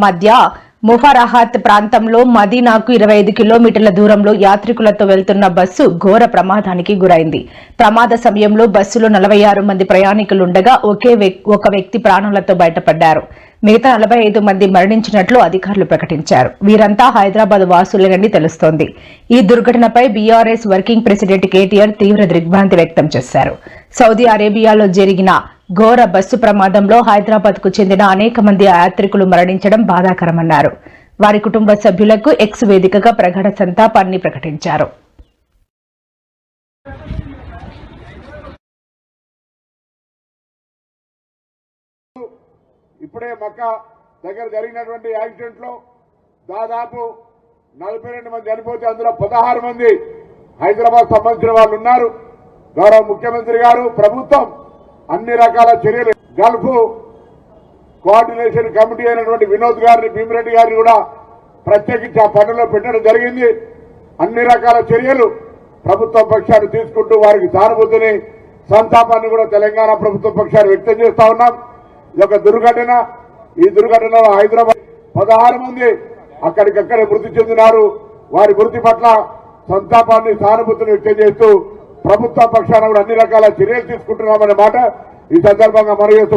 మధ్య ముఫరాహత్ ప్రాంతంలో మదీనాకు 25 కిలోమీటర్ల దూరంలో యాత్రికులతో వెళ్తున్న బస్సు ఘోర ప్రమాదానికి గురైంది. ప్రమాద సమయంలో బస్సులో 46 మంది ప్రయాణికులుండగా ఒక వ్యక్తి ప్రాణాలతో బయటపడ్డారు. మిగతా 45 మంది మరణించినట్లు అధికారులు ప్రకటించారు. వీరంతా హైదరాబాద్ వాసులేనని తెలుస్తోంది. ఈ దుర్ఘటనపై బీఆర్ఎస్ వర్కింగ్ ప్రెసిడెంట్ కేటీఆర్ తీవ్ర దిగ్భ్రాంతి వ్యక్తం చేశారు. సౌదీ అరేబియాలో జరిగిన ఘోర బస్సు ప్రమాదంలో హైదరాబాద్ కు చెందిన అనేక మంది యాత్రికులు మరణించడం బాధాకరమన్నారు. వారి కుటుంబ సభ్యులకు ఎక్స్ వేదికగా ప్రగాఢ సంతాపాన్ని ప్రకటించారు. ఇప్పుడే మక్కా దగ్గర జరిగినటువంటి యాక్సిడెంట్ లో దాదాపు 42 మంది చనిపోతే అందులో 16 మంది హైదరాబాద్ సంబంధించిన వాళ్ళు ఉన్నారు. గౌరవ ముఖ్యమంత్రి గారు ప్రభుత్వం అన్ని రకాల చర్యలు గల్ఫ్ కోఆర్డినేషన్ కమిటీ అయినటువంటి వినోద్ గారిని భీమిరెడ్డి గారిని కూడా ప్రత్యేకించి ఆ పనుల్లో పెట్టడం జరిగింది. అన్ని రకాల చర్యలు ప్రభుత్వం పక్షాన్ని తీసుకుంటూ వారికి సానుభూతిని సంతాపాన్ని కూడా తెలంగాణ ప్రభుత్వం పక్షాన్ని వ్యక్తం చేస్తా ఉన్నాం. ఇది ఒక దుర్ఘటన. ఈ దుర్ఘటనలో హైదరాబాద్ 16 మంది అక్కడికక్కడే మృతి చెందినారు. వారి మృతి పట్ల సంతాపాన్ని సానుభూతిని వ్యక్తం చేస్తూ ప్రభుత్వ పక్షాన కూడా అన్ని రకాల చర్యలు తీసుకుంటున్నామనే మాట ఈ సందర్భంగా మనవి చేస్తూ